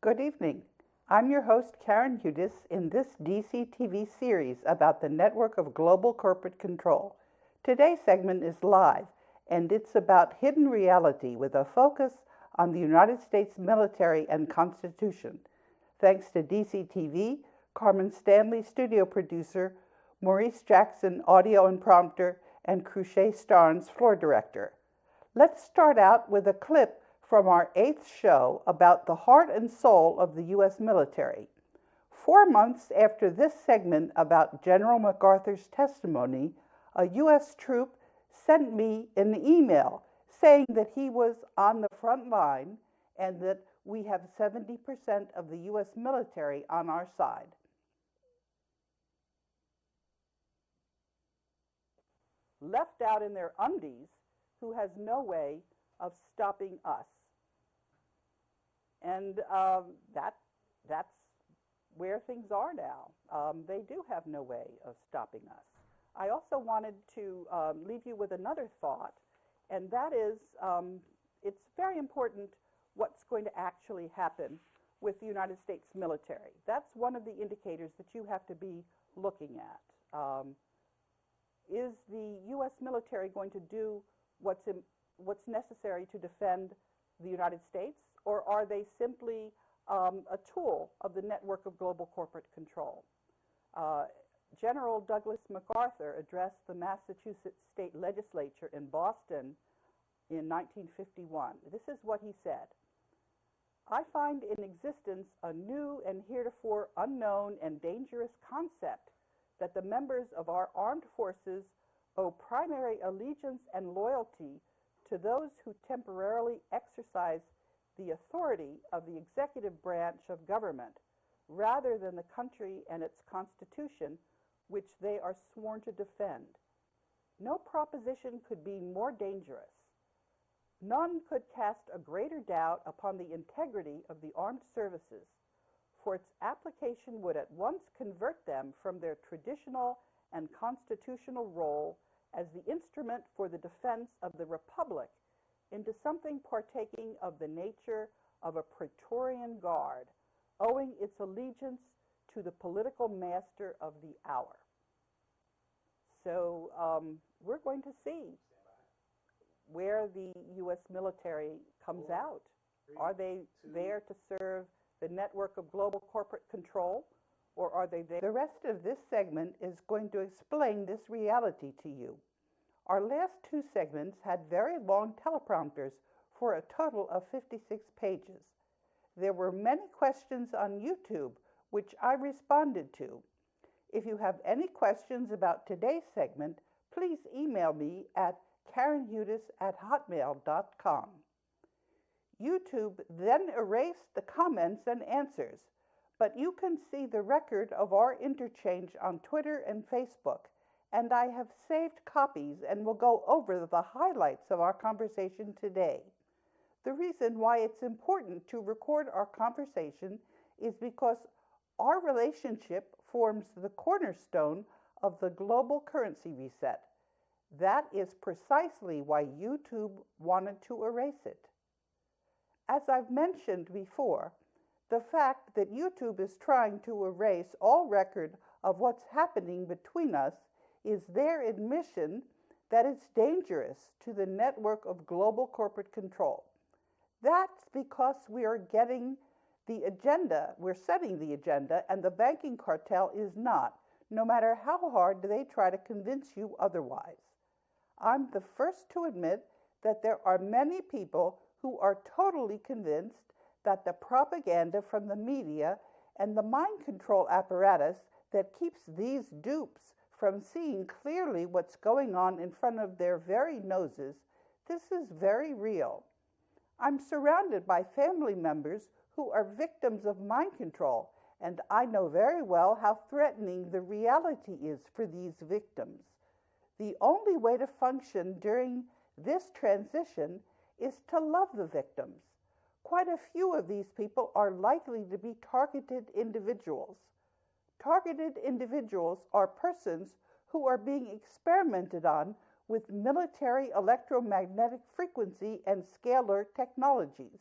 Good evening. I'm your host, Karen Hudis, in this DCTV series about the network of global corporate control. Today's segment is live, and it's about hidden reality with a focus on the United States military and Constitution. Thanks to DCTV, Carmen Stanley, studio producer, Maurice Jackson, audio and prompter, and Cruchet Starnes, floor director. Let's start out with a clip from our 8th show about the heart and soul of the U.S. military. 4 months after this segment about General MacArthur's testimony, a U.S. troop sent me an email saying that he was on the front line and that we have 70% of the U.S. military on our side. Left out in their undies, who has no way of stopping us. And that's where things are now. They do have no way of stopping us. I also wanted to leave you with another thought, and that is it's very important what's going to actually happen with the United States military. That's one of the indicators that you have to be looking at. Is the U.S. military going to do what's necessary to defend the United States, or are they simply a tool of the network of global corporate control? General Douglas MacArthur addressed the Massachusetts State Legislature in Boston in 1951. This is what he said: "I find in existence a new and heretofore unknown and dangerous concept that the members of our armed forces owe primary allegiance and loyalty to those who temporarily exercise the authority of the executive branch of government, rather than the country and its constitution, which they are sworn to defend. No proposition could be more dangerous. None could cast a greater doubt upon the integrity of the armed services, for its application would at once convert them from their traditional and constitutional role as the instrument for the defense of the Republic into something partaking of the nature of a Praetorian Guard, owing its allegiance to the political master of the hour." So we're going to see where the U.S. military comes out. Are they there to serve the network of global corporate control, or are they there? The rest of this segment is going to explain this reality to you. Our last 2 segments had very long teleprompters for a total of 56 pages. There were many questions on YouTube, which I responded to. If you have any questions about today's segment, please email me at karenhudis@hotmail.com. YouTube then erased the comments and answers, but you can see the record of our interchange on Twitter and Facebook, and I have saved copies and will go over the highlights of our conversation today. The reason why it's important to record our conversation is because our relationship forms the cornerstone of the global currency reset. That is precisely why YouTube wanted to erase it. As I've mentioned before, the fact that YouTube is trying to erase all record of what's happening between us is their admission that it's dangerous to the network of global corporate control. That's because we are getting the agenda, we're setting the agenda, and the banking cartel is not, no matter how hard they try to convince you otherwise. I'm the first to admit that there are many people who are totally convinced that the propaganda from the media and the mind control apparatus that keeps these dupes from seeing clearly what's going on in front of their very noses, this is very real. I'm surrounded by family members who are victims of mind control, and I know very well how threatening the reality is for these victims. The only way to function during this transition is to love the victims. Quite a few of these people are likely to be targeted individuals. Targeted individuals are persons who are being experimented on with military electromagnetic frequency and scalar technologies.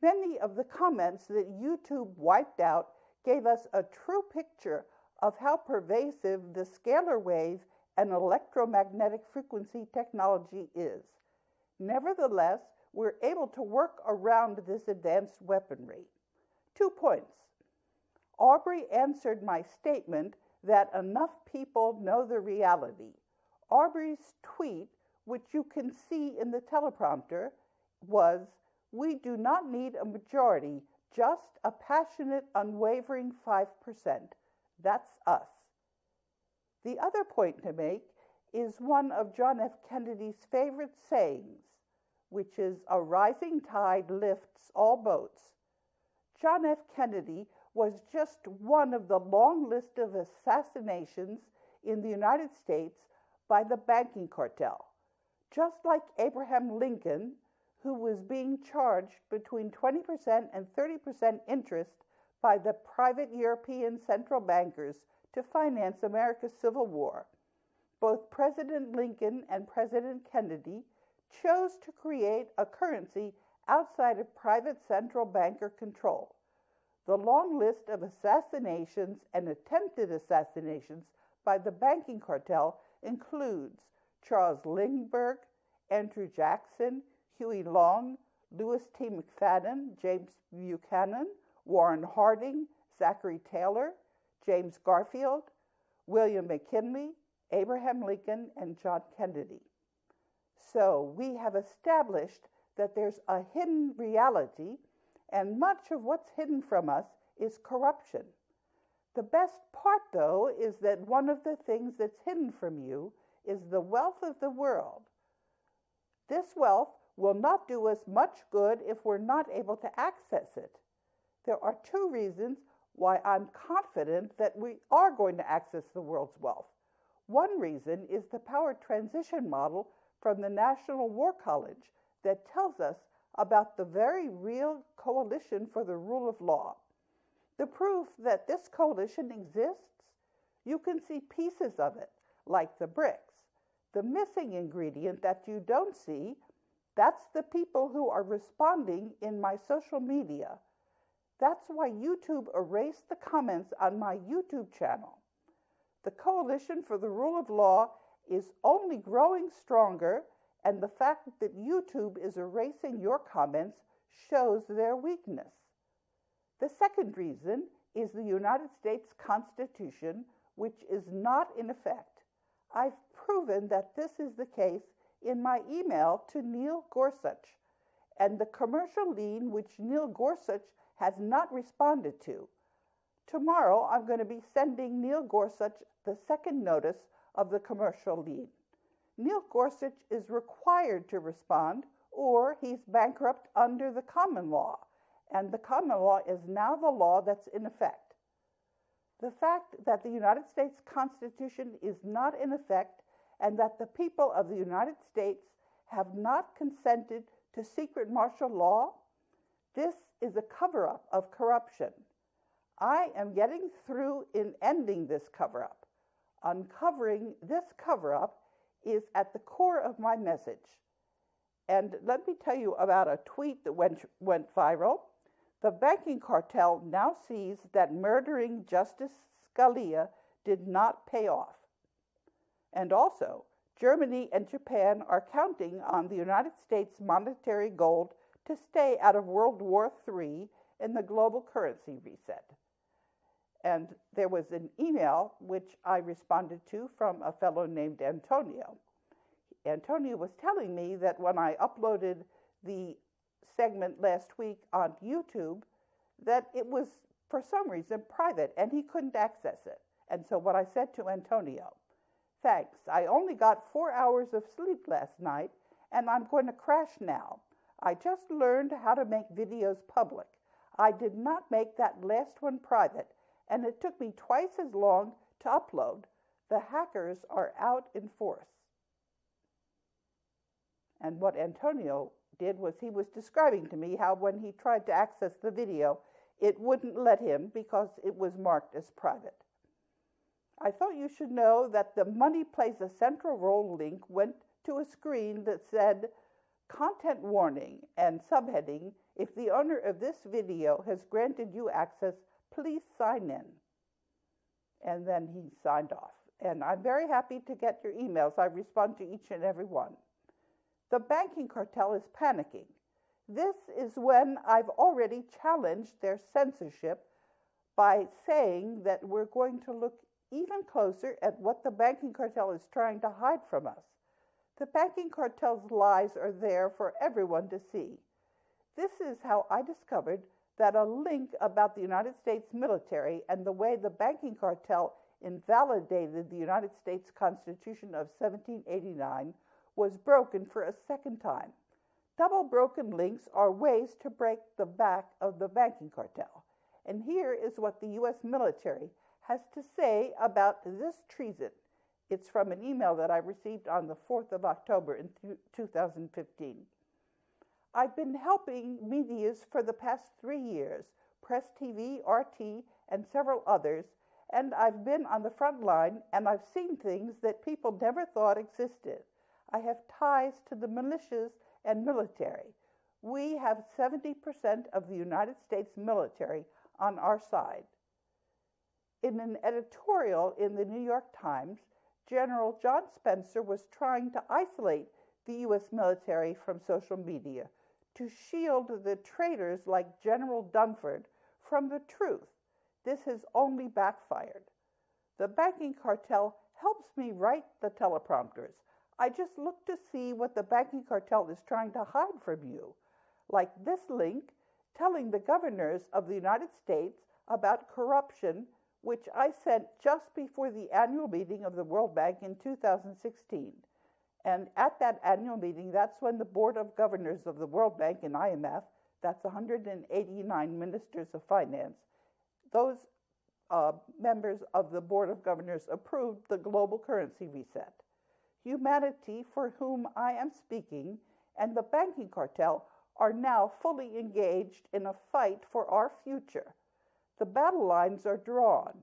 Many of the comments that YouTube wiped out gave us a true picture of how pervasive the scalar wave and electromagnetic frequency technology is. Nevertheless, we're able to work around this advanced weaponry. 2 points. Aubrey answered my statement that enough people know the reality. Aubrey's tweet, which you can see in the teleprompter, was, "We do not need a majority, just a passionate, unwavering 5%. That's us." The other point to make is one of John F. Kennedy's favorite sayings, which is, "A rising tide lifts all boats." John F. Kennedy was just one of the long list of assassinations in the United States by the banking cartel. Just like Abraham Lincoln, who was being charged between 20% and 30% interest by the private European central bankers to finance America's Civil War, both President Lincoln and President Kennedy chose to create a currency outside of private central banker control. The long list of assassinations and attempted assassinations by the banking cartel includes Charles Lindbergh, Andrew Jackson, Huey Long, Louis T. McFadden, James Buchanan, Warren Harding, Zachary Taylor, James Garfield, William McKinley, Abraham Lincoln, and John Kennedy. So we have established that there's a hidden reality, and much of what's hidden from us is corruption. The best part, though, is that one of the things that's hidden from you is the wealth of the world. This wealth will not do us much good if we're not able to access it. There are 2 reasons why I'm confident that we are going to access the world's wealth. One reason is the power transition model from the National War College that tells us about the very real coalition for the rule of law. The proof that this coalition exists, you can see pieces of it, like the bricks. The missing ingredient that you don't see, that's the people who are responding in my social media. That's why YouTube erased the comments on my YouTube channel. The coalition for the rule of law is only growing stronger, and the fact that YouTube is erasing your comments shows their weakness. The second reason is the United States Constitution, which is not in effect. I've proven that this is the case in my email to Neil Gorsuch, and the commercial lien which Neil Gorsuch has not responded to. Tomorrow, I'm going to be sending Neil Gorsuch the second notice of the commercial lien. Neil Gorsuch is required to respond, or he's bankrupt under the common law, and the common law is now the law that's in effect. The fact that the United States Constitution is not in effect and that the people of the United States have not consented to secret martial law, this is a cover-up of corruption. I am getting through in ending this cover-up. Uncovering this cover-up is at the core of my message. And let me tell you about a tweet that went viral. The banking cartel now sees that murdering Justice Scalia did not pay off. And also, Germany and Japan are counting on the United States monetary gold to stay out of World War III in the global currency reset. And there was an email which I responded to from a fellow named Antonio. Antonio was telling me that when I uploaded the segment last week on YouTube, that it was for some reason private and he couldn't access it. And so what I said to Antonio, thanks, I only got 4 hours of sleep last night and I'm going to crash now. I just learned how to make videos public. I did not make that last one private, and it took me twice as long to upload. The hackers are out in force. And what Antonio did was he was describing to me how when he tried to access the video, it wouldn't let him because it was marked as private. I thought you should know that the Money Plays a Central Role link went to a screen that said, Content warning and subheading: if the owner of this video has granted you access, please sign in. And then he signed off. And I'm very happy to get your emails. I respond to each and every one. The banking cartel is panicking. This is when I've already challenged their censorship by saying that we're going to look even closer at what the banking cartel is trying to hide from us. The banking cartel's lies are there for everyone to see. This is how I discovered that a link about the United States military and the way the banking cartel invalidated the United States Constitution of 1789 was broken for a second time. Double broken links are ways to break the back of the banking cartel. And here is what the U.S. military has to say about this treason. It's from an email that I received on the 4th of October in 2015. I've been helping medias for the past 3 years, Press TV, RT, and several others, and I've been on the front line, and I've seen things that people never thought existed. I have ties to the militias and military. We have 70% of the United States military on our side. In an editorial in the New York Times, General John Spencer was trying to isolate the U.S. military from social media to shield the traitors like General Dunford from the truth. This has only backfired. The banking cartel helps me write the teleprompters. I just look to see what the banking cartel is trying to hide from you, like this link telling the governors of the United States about corruption, which I sent just before the annual meeting of the World Bank in 2016. And at that annual meeting, that's when the Board of Governors of the World Bank and IMF, that's 189 ministers of finance, those members of the Board of Governors approved the global currency reset. Humanity, for whom I am speaking, and the banking cartel are now fully engaged in a fight for our future. The battle lines are drawn.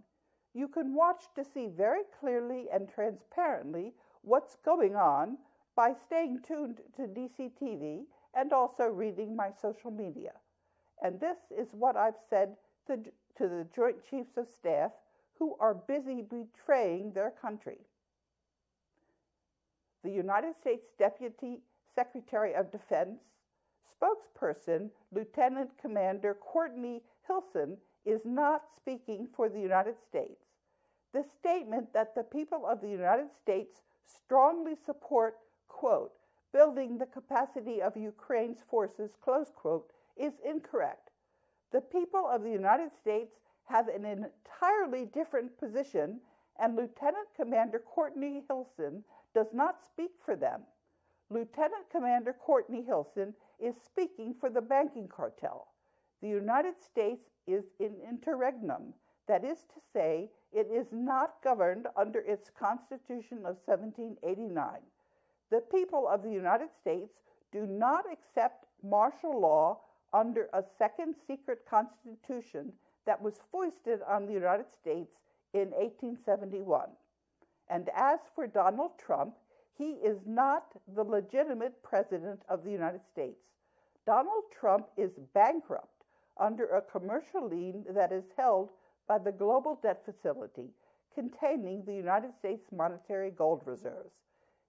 You can watch to see very clearly and transparently what's going on by staying tuned to DCTV and also reading my social media. And this is what I've said to the Joint Chiefs of Staff who are busy betraying their country. The United States Deputy Secretary of Defense spokesperson, Lieutenant Commander Courtney Hilson, is not speaking for the United States. The statement that the people of the United States strongly support, quote, building the capacity of Ukraine's forces, close quote, is incorrect. The people of the United States have an entirely different position, and Lieutenant Commander Courtney Hilson does not speak for them. Lieutenant Commander Courtney Hilson is speaking for the banking cartel. The United States is in interregnum, that is to say, it is not governed under its Constitution of 1789. The people of the United States do not accept martial law under a second secret constitution that was foisted on the United States in 1871. And as for Donald Trump, he is not the legitimate president of the United States. Donald Trump is bankrupt under a commercial lien that is held by the Global Debt Facility, containing the United States monetary gold reserves.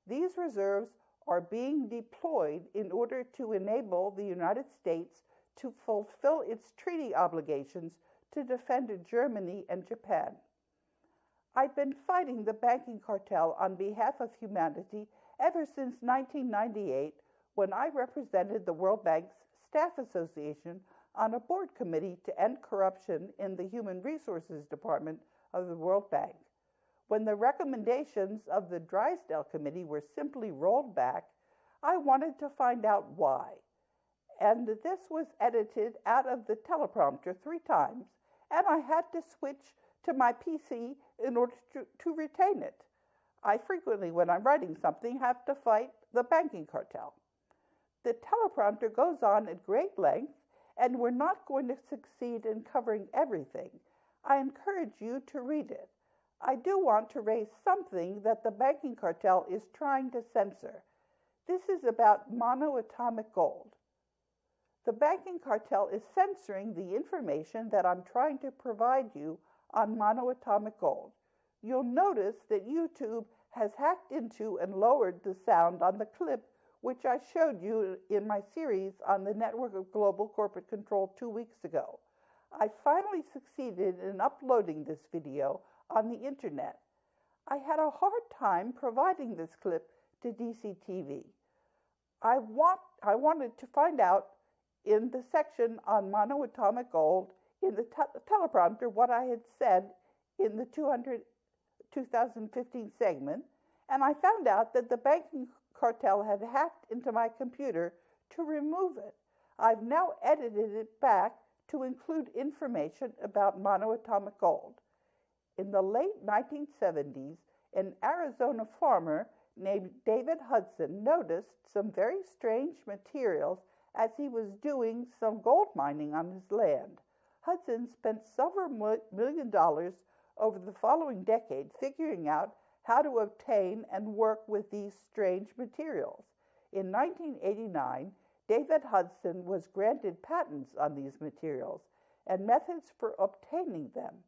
These reserves are being deployed in order to enable the United States to fulfill its treaty obligations to defend Germany and Japan. I've been fighting the banking cartel on behalf of humanity ever since 1998, when I represented the World Bank's Staff Association on a board committee to end corruption in the Human Resources Department of the World Bank. When the recommendations of the Drysdale Committee were simply rolled back, I wanted to find out why. And this was edited out of the teleprompter 3 times, and I had to switch to my PC in order to retain it. I frequently, when I'm writing something, have to fight the banking cartel. The teleprompter goes on at great length, and we're not going to succeed in covering everything. I encourage you to read it. I do want to raise something that the banking cartel is trying to censor. This is about monoatomic gold. The banking cartel is censoring the information that I'm trying to provide you on monoatomic gold. You'll notice that YouTube has hacked into and lowered the sound on the clip which I showed you in my series on the network of global corporate control 2 weeks ago. I finally succeeded in uploading this video on the internet. I had a hard time providing this clip to DCTV. I wanted to find out in the section on monoatomic gold in the teleprompter what I had said in the 2015 segment, and I found out that the banking cartel had hacked into my computer to remove it. I've now edited it back to include information about monoatomic gold. In the late 1970s, an Arizona farmer named David Hudson noticed some very strange materials as he was doing some gold mining on his land. Hudson spent several $1 million over the following decade figuring out how to obtain and work with these strange materials. In 1989, David Hudson was granted patents on these materials and methods for obtaining them.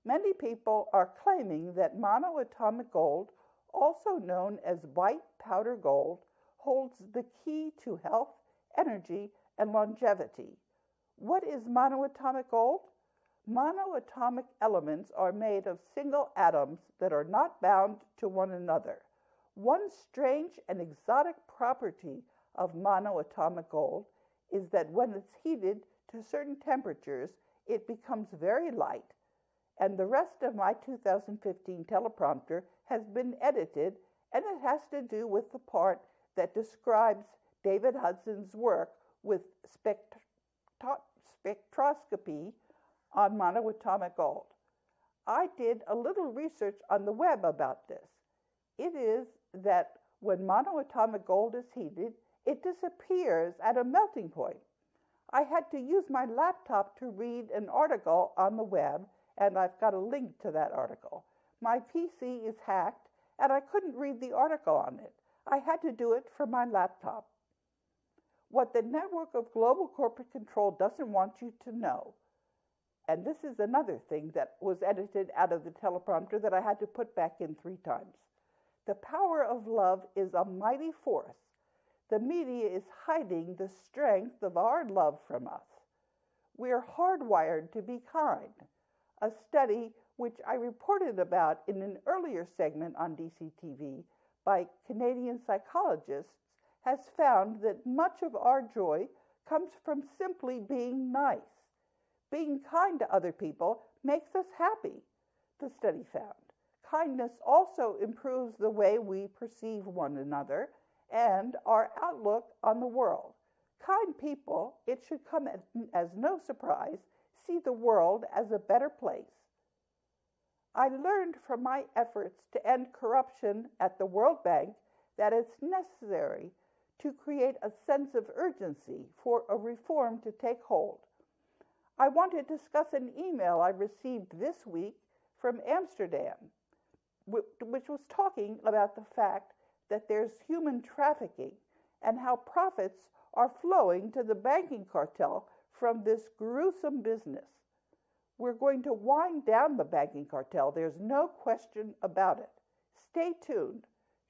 Many people are claiming that monoatomic gold, also known as white powder gold, holds the key to health, energy, and longevity. What is monoatomic gold? Monoatomic elements are made of single atoms that are not bound to one another. One strange and exotic property of monoatomic gold is that when it's heated to certain temperatures, it becomes very light. And the rest of my 2015 teleprompter has been edited, and it has to do with the part that describes David Hudson's work with spectroscopy on monoatomic gold. I did a little research on the web about this. It is that when monoatomic gold is heated, it disappears at a melting point. I had to use my laptop to read an article on the web, and I've got a link to that article. My PC is hacked, and I couldn't read the article on it. I had to do it from my laptop. What the network of global corporate control doesn't want you to know, and this is another thing that was edited out of the teleprompter that I had to put back in 3 times. The power of love is a mighty force. The media is hiding the strength of our love from us. We are hardwired to be kind. A study which I reported about in an earlier segment on DCTV by Canadian psychologists has found that much of our joy comes from simply being nice. Being kind to other people makes us happy, the study found. Kindness also improves the way we perceive one another and our outlook on the world. Kind people, it should come as no surprise, see the world as a better place. I learned from my efforts to end corruption at the World Bank that it's necessary to create a sense of urgency for a reform to take hold. I want to discuss an email I received this week from Amsterdam, which was talking about the fact that there's human trafficking and how profits are flowing to the banking cartel from this gruesome business. We're going to wind down the banking cartel. There's no question about it. Stay tuned.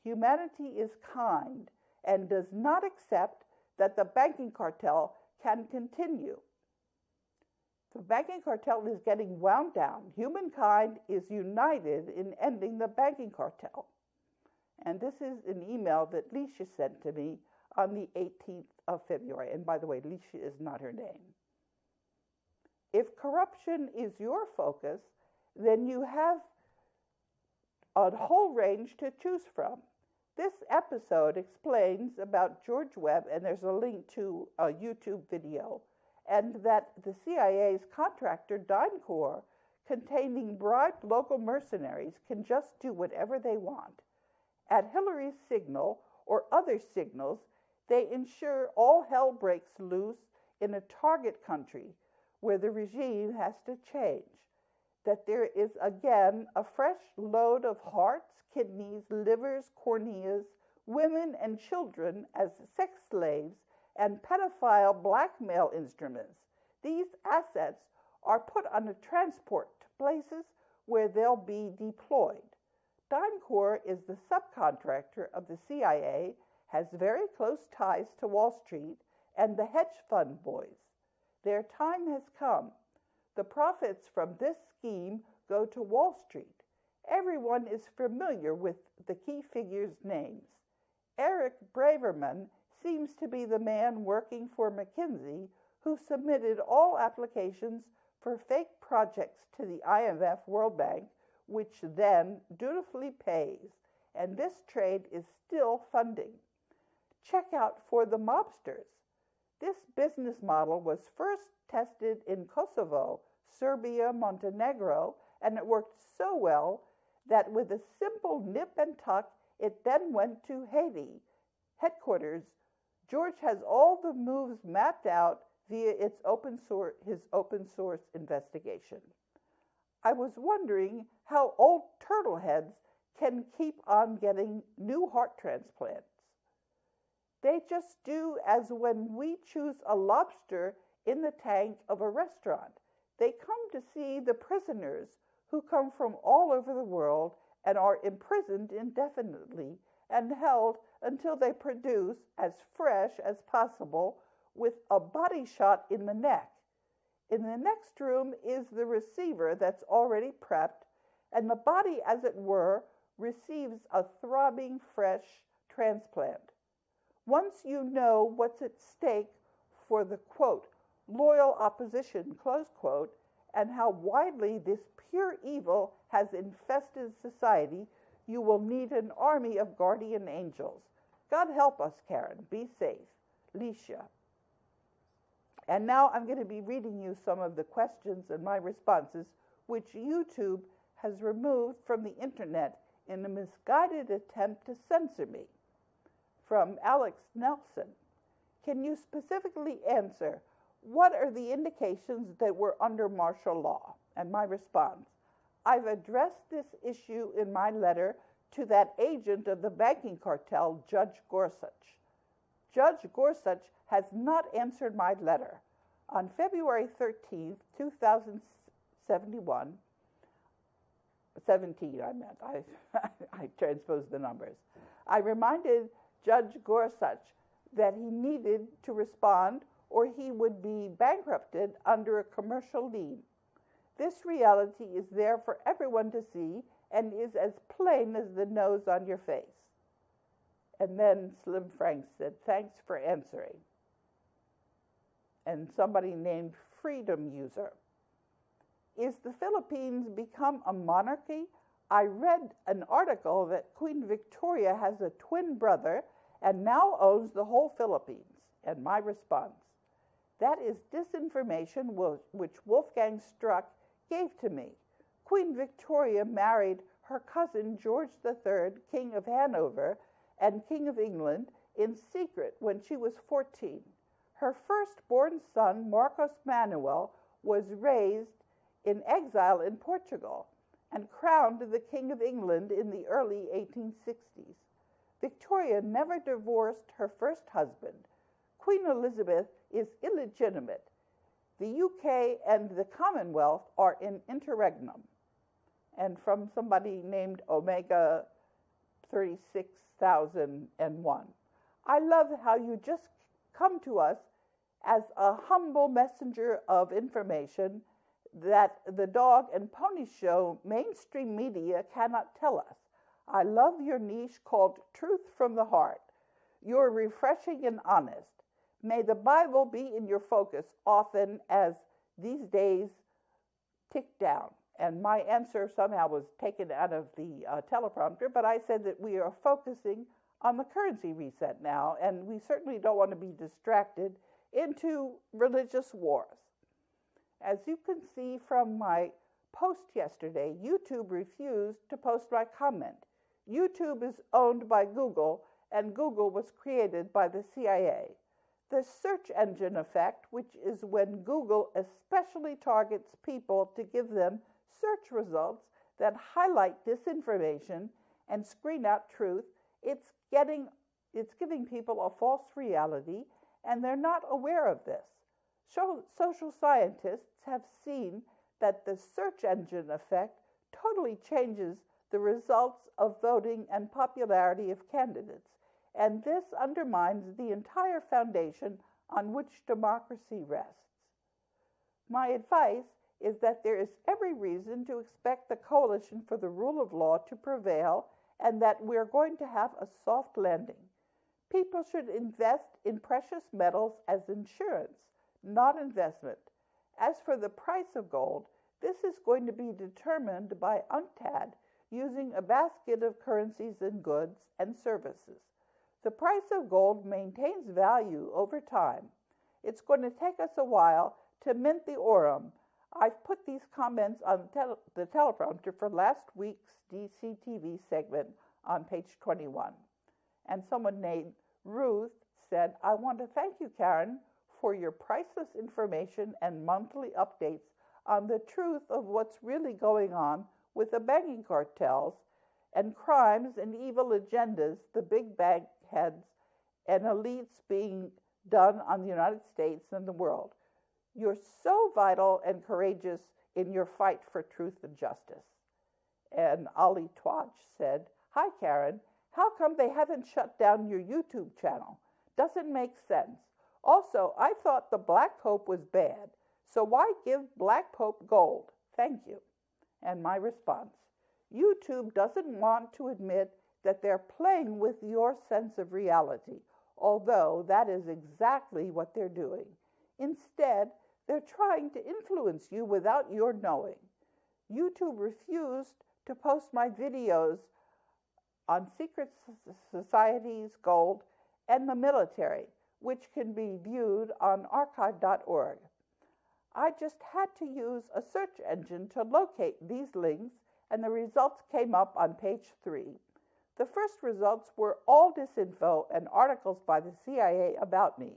Humanity is kind and does not accept that the banking cartel can continue. The banking cartel is getting wound down. Humankind is united in ending the banking cartel. And this is an email that Leisha sent to me on the 18th of February. And by the way, Leisha is not her name. If corruption is your focus, then you have a whole range to choose from. This episode explains about George Webb, and there's a link to a YouTube video, and that the CIA's contractor DynCorp, containing bribed local mercenaries, can just do whatever they want. At Hillary's signal or other signals, they ensure all hell breaks loose in a target country where the regime has to change, that there is again a fresh load of hearts, kidneys, livers, corneas women and children as sex slaves and pedophile blackmail instruments. These assets are put on a transport to places where they'll be deployed. DynCorp is the subcontractor of the CIA, has very close ties to Wall Street and the hedge fund boys. Their time has come. The profits from this scheme go to Wall Street. Everyone is familiar with the key figures' names. Eric Braverman seems to be the man working for McKinsey who submitted all applications for fake projects to the IMF World Bank, which then dutifully pays, and this trade is still funding. Check out for the mobsters. This business model was first tested in Kosovo, Serbia, Montenegro, and it worked so well that with a simple nip and tuck, it then went to Haiti headquarters. George has all the moves mapped out via his open source investigation. I was wondering how old turtleheads can keep on getting new heart transplants. They just do as when we choose a lobster in the tank of a restaurant. They come to see the prisoners who come from all over the world and are imprisoned indefinitely and held until they produce as fresh as possible with a body shot in the neck. In the next room is the receiver that's already prepped, and the body, as it were, receives a throbbing, fresh transplant. Once you know what's at stake for the, quote, loyal opposition, close quote, and how widely this pure evil has infested society, you will need an army of guardian angels. God help us, Karen. Be safe. Licia. And now I'm going to be reading you some of the questions and my responses, which YouTube has removed from the internet in a misguided attempt to censor me. From Alex Nelson. Can you specifically answer, what are the indications that we're under martial law? And my response, I've addressed this issue in my letter to that agent of the banking cartel, Judge Gorsuch. Judge Gorsuch has not answered my letter. On February 13th, 2017, I transposed the numbers. I reminded Judge Gorsuch that he needed to respond or he would be bankrupted under a commercial lien. This reality is there for everyone to see and is as plain as the nose on your face. And then Slim Frank said, thanks for answering. And somebody named Freedom User. Is the Philippines become a monarchy? I read an article that Queen Victoria has a twin brother and now owns the whole Philippines. And my response, that is disinformation which Wolfgang Struck gave to me. Queen Victoria married her cousin George III, King of Hanover and King of England, in secret when she was 14. Her firstborn son, Marcos Manuel, was raised in exile in Portugal and crowned the King of England in the early 1860s. Victoria never divorced her first husband. Queen Elizabeth is illegitimate. The UK and the Commonwealth are in interregnum. And from somebody named Omega 36,001. I love how you just come to us as a humble messenger of information that the Dog and Pony Show mainstream media cannot tell us. I love your niche called Truth from the Heart. You're refreshing and honest. May the Bible be in your focus often as these days tick down. And my answer somehow was taken out of the teleprompter, but I said that we are focusing on the currency reset now, and we certainly don't want to be distracted into religious wars. As you can see from my post yesterday, YouTube refused to post my comment. YouTube is owned by Google, and Google was created by the CIA. The search engine effect, which is when Google especially targets people to give them search results that highlight disinformation and screen out truth, it's getting It's giving people a false reality, and they're not aware of this. Social scientists have seen that the search engine effect totally changes the results of voting and popularity of candidates, and this undermines the entire foundation on which democracy rests. My advice is that there is every reason to expect the coalition for the rule of law to prevail and that we're going to have a soft landing. People should invest in precious metals as insurance, not investment. As for the price of gold, this is going to be determined by UNCTAD using a basket of currencies and goods and services. The price of gold maintains value over time. It's going to take us a while to mint the aurum. I've put these comments on the teleprompter for last week's DCTV segment on page 21. And someone named Ruth said, I want to thank you, Karen, for your priceless information and monthly updates on the truth of what's really going on with the banking cartels and crimes and evil agendas the big bank heads and elites being done on the United States and the world. You're so vital and courageous in your fight for truth and justice. And Ali Twaj said, Hi, Karen. How come they haven't shut down your YouTube channel? Doesn't make sense. Also, I thought the Black Pope was bad, so why give Black Pope gold? Thank you. And my response, YouTube doesn't want to admit that they're playing with your sense of reality, although that is exactly what they're doing. Instead, they're trying to influence you without your knowing. YouTube refused to post my videos on secret societies, gold, and the military, which can be viewed on archive.org. I just had to use a search engine to locate these links, and the results came up on page 3. The first results were all disinfo and articles by the CIA about me.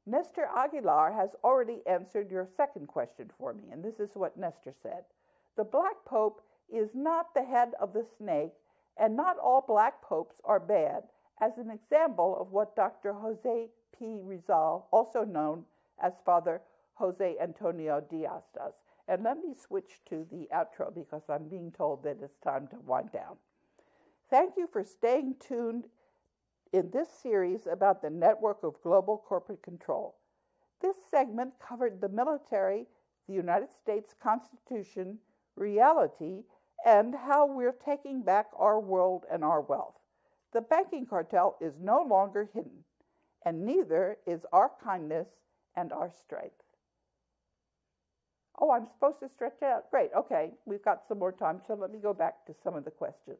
Nestor Aguilar has already answered your second question for me, and this is what Nestor said. The Black Pope is not the head of the snake, and not all Black Popes are bad, as an example of what Dr. Jose P. Rizal, also known as Father Jose Antonio Diaz, does. And let me switch to the outro because I'm being told that it's time to wind down. Thank you for staying tuned in this series about the network of global corporate control. This segment covered the military, the United States Constitution, reality, and how we're taking back our world and our wealth. The banking cartel is no longer hidden, and neither is our kindness and our strength. Oh, I'm supposed to stretch it out. Great, okay, we've got some more time, so let me go back to some of the questions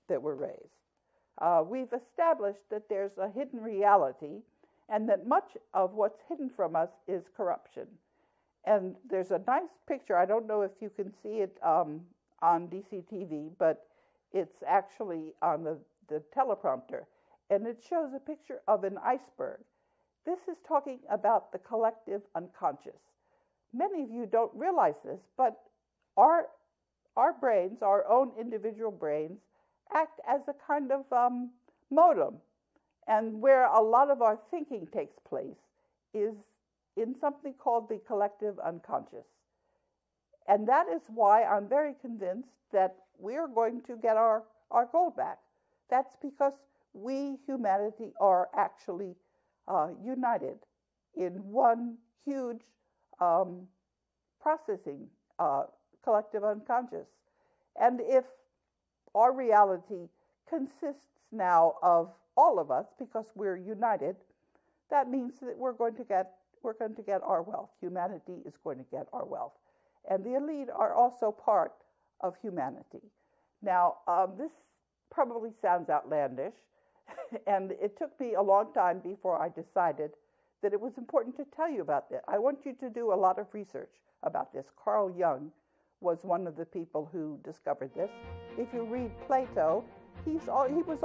that were raised. We've established that there's a hidden reality and that much of what's hidden from us is corruption. And there's a nice picture. I don't know if you can see it on DCTV, but it's actually on the teleprompter. And it shows a picture of an iceberg. This is talking about the collective unconscious. Many of you don't realize this, but our brains, our own individual brains, act as a kind of modem. And where a lot of our thinking takes place is in something called the collective unconscious. And that is why I'm very convinced that we're going to get our gold back. That's because we, humanity, are actually united in one huge processing collective unconscious. And if our reality consists now of all of us, because we're united, that means that we're going to get our wealth. Humanity is going to get our wealth. And the elite are also part of humanity. Now, this probably sounds outlandish, and it took me a long time before I decided that it was important to tell you about this. I want you to do a lot of research about this. Carl Jung was one of the people who discovered this. If you read Plato, he was